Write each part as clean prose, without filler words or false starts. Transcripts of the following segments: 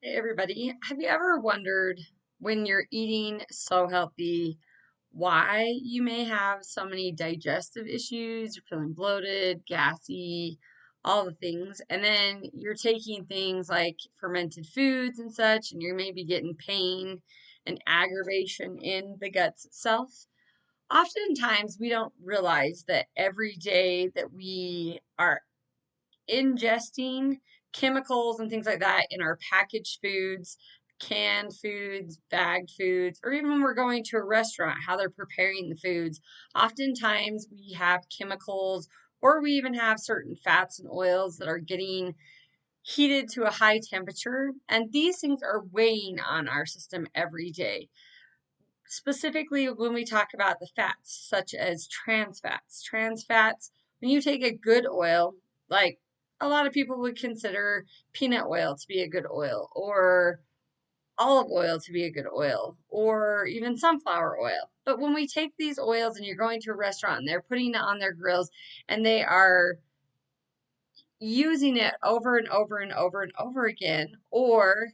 Hey everybody, have you ever wondered when you're eating so healthy why you may have so many digestive issues? You're feeling bloated, gassy, all the things, and then you're taking things like fermented foods and such, and you're maybe getting pain and aggravation in the guts itself. Oftentimes, we don't realize that every day that we are ingesting chemicals and things like that in our packaged foods, canned foods, bagged foods, or even when we're going to a restaurant, how they're preparing the foods. Oftentimes we have chemicals or we even have certain fats and oils that are getting heated to a high temperature, and these things are weighing on our system every day. Specifically, when we talk about the fats, such as trans fats, when you take a good oil, like a lot of people would consider peanut oil to be a good oil, or olive oil to be a good oil, or even sunflower oil. But when we take these oils and you're going to a restaurant and they're putting it on their grills and they are using it over and over and over and over again, or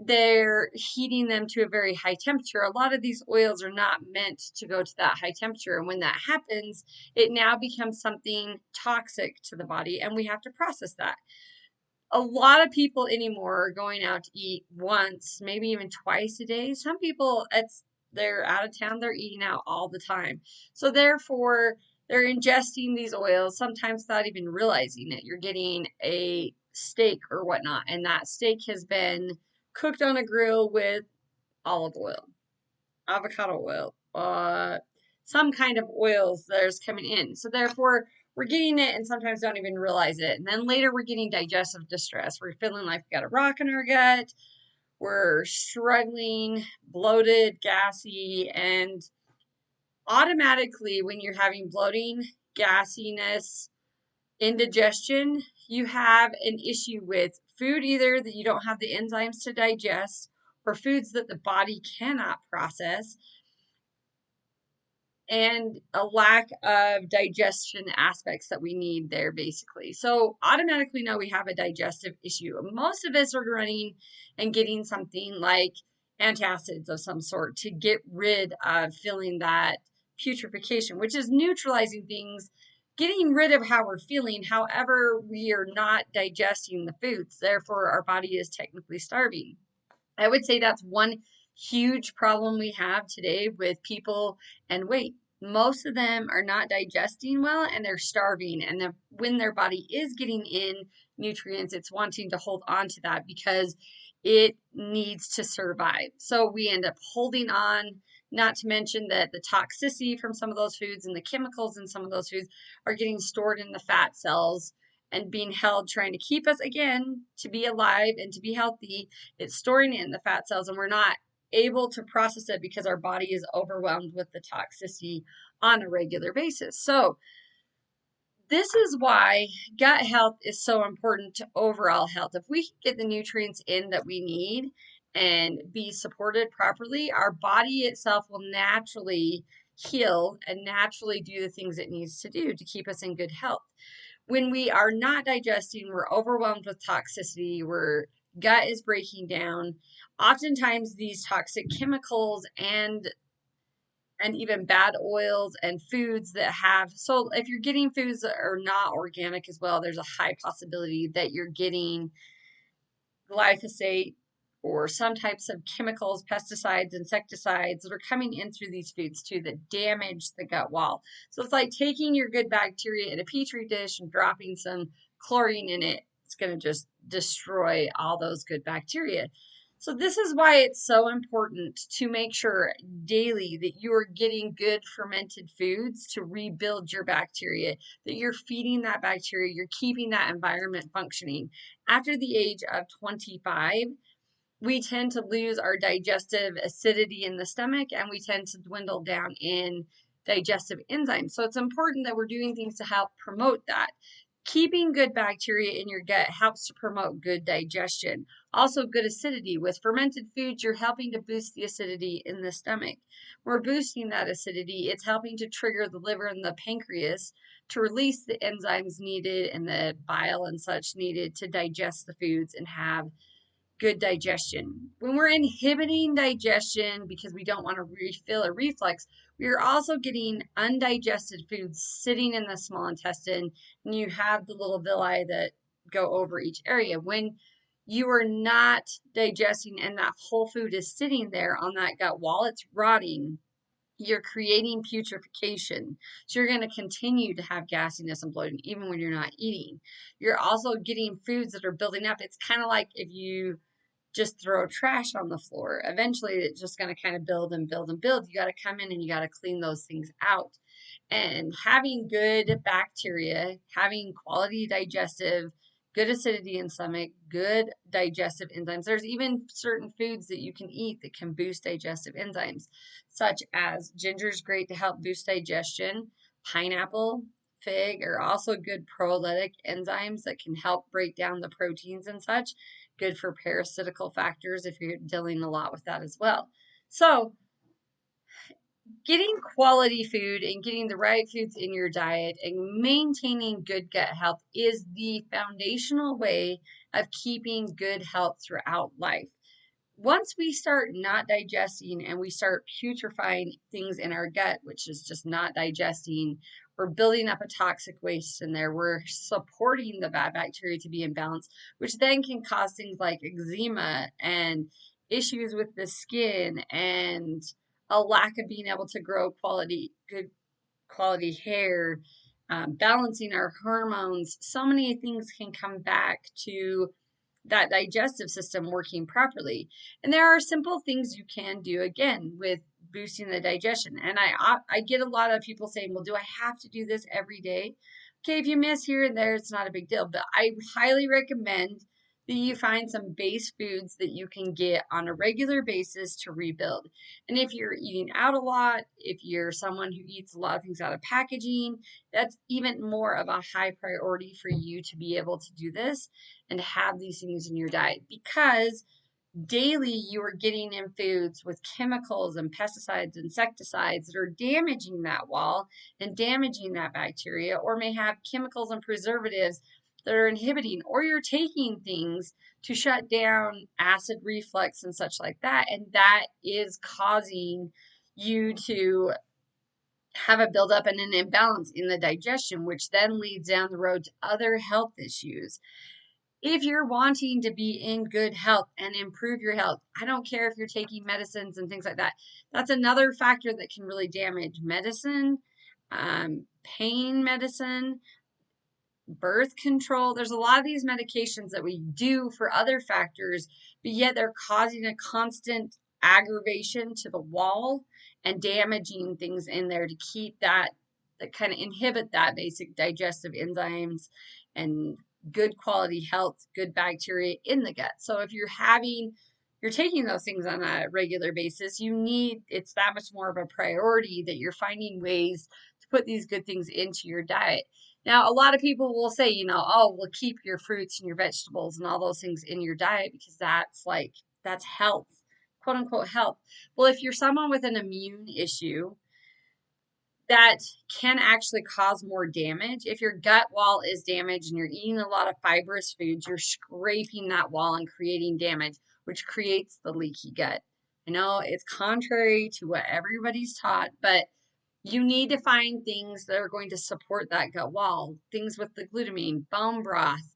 they're heating them to a very high temperature. A lot of these oils are not meant to go to that high temperature. And when that happens, it now becomes something toxic to the body, and we have to process that. A lot of people anymore are going out to eat once, maybe even twice a day. Some people, they're out of town, they're eating out all the time. So therefore, they're ingesting these oils, sometimes without even realizing it. You're getting a steak or whatnot, and that steak has been cooked on a grill with olive oil, avocado oil, some kind of oils that is coming in. So therefore, we're getting it and sometimes don't even realize it. And then later we're getting digestive distress. We're feeling like we got a rock in our gut. We're struggling, bloated, gassy, and automatically when you're having bloating, gassiness, indigestion, you have an issue with food either that you don't have the enzymes to digest or foods that the body cannot process and a lack of digestion aspects that we need there basically. So automatically know we have a digestive issue. Most of us are running and getting something like antacids of some sort to get rid of feeling that putrefaction, which is neutralizing things, getting rid of how we're feeling. However, we are not digesting the foods. Therefore, our body is technically starving. I would say that's one huge problem we have today with people and weight. Most of them are not digesting well and they're starving. And then when their body is getting in nutrients, it's wanting to hold on to that because it needs to survive. So we end up holding on, not to mention that the toxicity from some of those foods and the chemicals in some of those foods are getting stored in the fat cells and being held, trying to keep us again to be alive and to be healthy. It's storing it in the fat cells and we're not able to process it because our body is overwhelmed with the toxicity on a regular basis. So this is why gut health is so important to overall health. If we can get the nutrients in that we need and be supported properly, our body itself will naturally heal and naturally do the things it needs to do to keep us in good health. When we are not digesting, we're overwhelmed with toxicity, our gut is breaking down. Oftentimes these toxic chemicals and even bad oils and foods that have, so if you're getting foods that are not organic as well, there's a high possibility that you're getting glyphosate or some types of chemicals, pesticides, insecticides that are coming in through these foods too that damage the gut wall. So it's like taking your good bacteria in a petri dish and dropping some chlorine in it. It's going to just destroy all those good bacteria. So this is why it's so important to make sure daily that you are getting good fermented foods to rebuild your bacteria, that you're feeding that bacteria, you're keeping that environment functioning. After the age of 25, we tend to lose our digestive acidity in the stomach and we tend to dwindle down in digestive enzymes. So it's important that we're doing things to help promote that. Keeping good bacteria in your gut helps to promote good digestion. Also, good acidity. With fermented foods, you're helping to boost the acidity in the stomach. We're boosting that acidity. It's helping to trigger the liver and the pancreas to release the enzymes needed and the bile and such needed to digest the foods and have good digestion. When we're inhibiting digestion because we don't want to refill a reflux, we are also getting undigested foods sitting in the small intestine, and you have the little villi that go over each area. When you are not digesting and that whole food is sitting there on that gut while it's rotting, you're creating putrefaction. So you're going to continue to have gassiness and bloating even when you're not eating. You're also getting foods that are building up. It's kind of like if you just throw trash on the floor. Eventually, it's just going to kind of build and build and build. You got to come in and you got to clean those things out. And having good bacteria, having quality digestive, good acidity in stomach, good digestive enzymes. There's even certain foods that you can eat that can boost digestive enzymes, such as ginger is great to help boost digestion. Pineapple, fig are also good prolytic enzymes that can help break down the proteins and such. Good for parasitical factors if you're dealing a lot with that as well. So getting quality food and getting the right foods in your diet and maintaining good gut health is the foundational way of keeping good health throughout life. Once we start not digesting and we start putrefying things in our gut, which is just not digesting, we're building up a toxic waste in there. We're supporting the bad bacteria to be in balance, which then can cause things like eczema and issues with the skin and a lack of being able to grow good quality hair, balancing our hormones. So many things can come back to that digestive system working properly. And there are simple things you can do again with boosting the digestion. And I get a lot of people saying, well, do I have to do this every day? Okay, if you miss here and there, it's not a big deal. But I highly recommend that you find some base foods that you can get on a regular basis to rebuild. And if you're eating out a lot, if you're someone who eats a lot of things out of packaging, that's even more of a high priority for you to be able to do this and have these things in your diet, because daily you are getting in foods with chemicals and pesticides, insecticides that are damaging that wall and damaging that bacteria, or may have chemicals and preservatives that are inhibiting, or you're taking things to shut down acid reflux and such like that, and that is causing you to have a buildup and an imbalance in the digestion, which then leads down the road to other health issues. If you're wanting to be in good health and improve your health, I don't care if you're taking medicines and things like that. That's another factor that can really damage medicine, pain medicine, birth control. There's a lot of these medications that we do for other factors, but yet they're causing a constant aggravation to the wall and damaging things in there to keep that kind of inhibit that basic digestive enzymes and good quality health, good bacteria in the gut. So if you're taking those things on a regular basis, it's that much more of a priority that you're finding ways to put these good things into your diet. Now, a lot of people will say, oh, well, keep your fruits and your vegetables and all those things in your diet because that's health, quote unquote health. Well, if you're someone with an immune issue, that can actually cause more damage. If your gut wall is damaged and you're eating a lot of fibrous foods, you're scraping that wall and creating damage, which creates the leaky gut. I know it's contrary to what everybody's taught, but you need to find things that are going to support that gut wall, things with the glutamine, bone broth,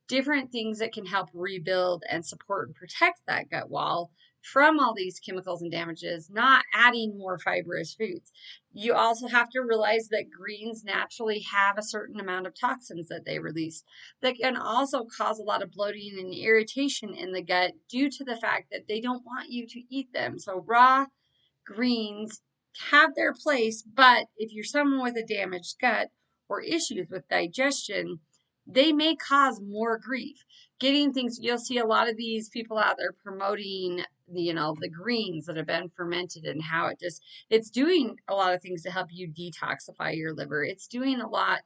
different things that can help rebuild and support and protect that gut wall from all these chemicals and damages, not adding more fibrous foods. You also have to realize that greens naturally have a certain amount of toxins that they release that can also cause a lot of bloating and irritation in the gut due to the fact that they don't want you to eat them. So raw greens have their place, but if you're someone with a damaged gut or issues with digestion, they may cause more grief. Getting things, you'll see a lot of these people out there promoting the greens that have been fermented and how it's doing a lot of things to help you detoxify your liver. It's doing a lot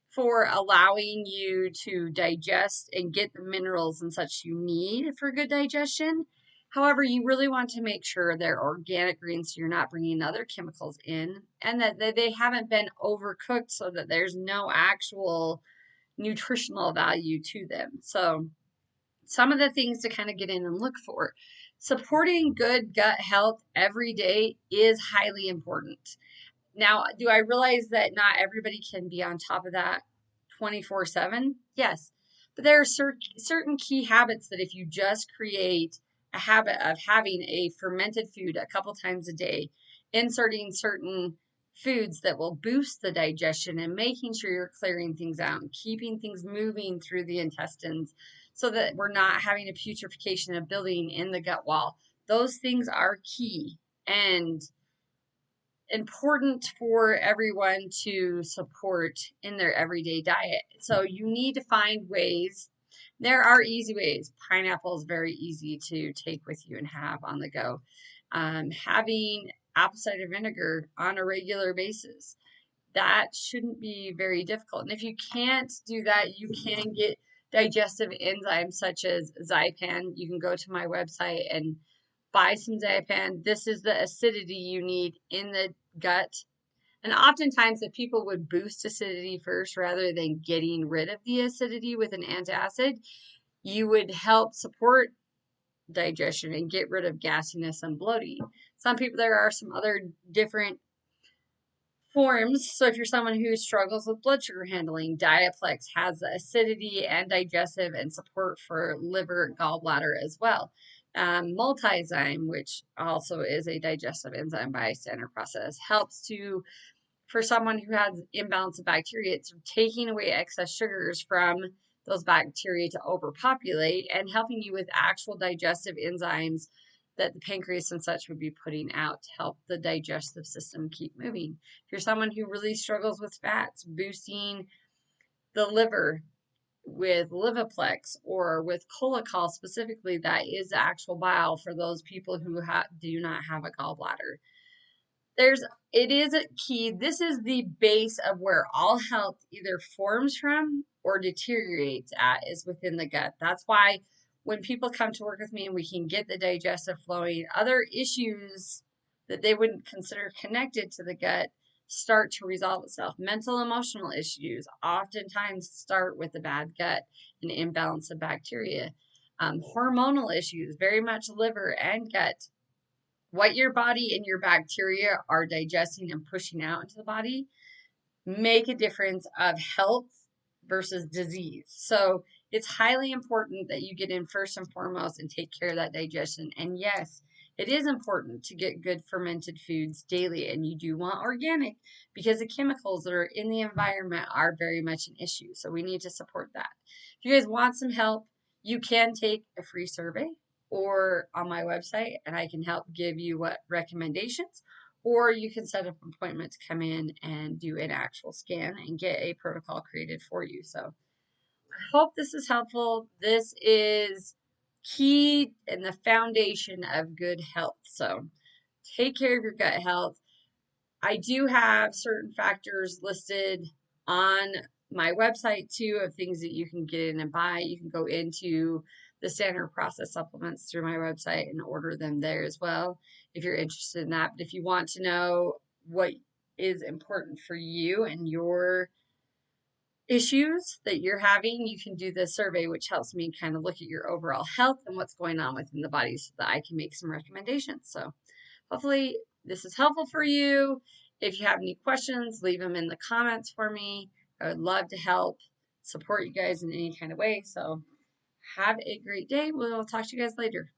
for allowing you to digest and get the minerals and such you need for good digestion. However, you really want to make sure they're organic greens so you're not bringing other chemicals in, and that they haven't been overcooked so that there's no actual nutritional value to them. So some of the things to kind of get in and look for. Supporting good gut health every day is highly important. Now, do I realize that not everybody can be on top of that 24/7? Yes. But there are certain key habits that if you just create a habit of having a fermented food a couple times a day, inserting certain foods that will boost the digestion and making sure you're clearing things out and keeping things moving through the intestines so that we're not having a putrefaction of building in the gut wall. Those things are key and important for everyone to support in their everyday diet. So you need to find ways. There are easy ways. Pineapple is very easy to take with you and have on the go. Having apple cider vinegar on a regular basis, that shouldn't be very difficult. And if you can't do that, you can get digestive enzymes such as Zypan. You can go to my website and buy some Zypan. This is the acidity you need in the gut. And oftentimes, if people would boost acidity first rather than getting rid of the acidity with an antacid, you would help support digestion and get rid of gasiness and bloating. Some people, there are some other different forms. So if you're someone who struggles with blood sugar handling, Diaplex has the acidity and digestive and support for liver, gallbladder as well. Multizyme, which also is a digestive enzyme by standard process, helps to, for someone who has imbalance of bacteria, it's taking away excess sugars from those bacteria to overpopulate and helping you with actual digestive enzymes that the pancreas and such would be putting out to help the digestive system keep moving. If you're someone who really struggles with fats, boosting the liver with Liviplex or with Cholacol specifically, that is the actual bile for those people who do not have a gallbladder. It is a key. This is the base of where all health either forms from or deteriorates at, is within the gut. That's why when people come to work with me and we can get the digestive flowing, other issues that they wouldn't consider connected to the gut start to resolve itself. Mental, emotional issues oftentimes start with a bad gut and imbalance of bacteria. Hormonal issues, very much liver and gut. What your body and your bacteria are digesting and pushing out into the body make a difference of health versus disease. So it's highly important that you get in first and foremost and take care of that digestion. And yes, it is important to get good fermented foods daily, and you do want organic because the chemicals that are in the environment are very much an issue. So we need to support that. If you guys want some help, you can take a free survey or on my website, and I can help give you what recommendations, or you can set up an appointment to come in and do an actual scan and get a protocol created for you. So I hope this is helpful. This is key and the foundation of good health. So take care of your gut health. I do have certain factors listed on my website too of things that you can get in and buy. You can go into the standard process supplements through my website and order them there as well if you're interested in that. But if you want to know what is important for you and your issues that you're having, you can do the survey, which helps me kind of look at your overall health and what's going on within the body so that I can make some recommendations. So hopefully this is helpful for you. If you have any questions, leave them in the comments for me. I would love to help support you guys in any kind of way. So have a great day. We'll talk to you guys later.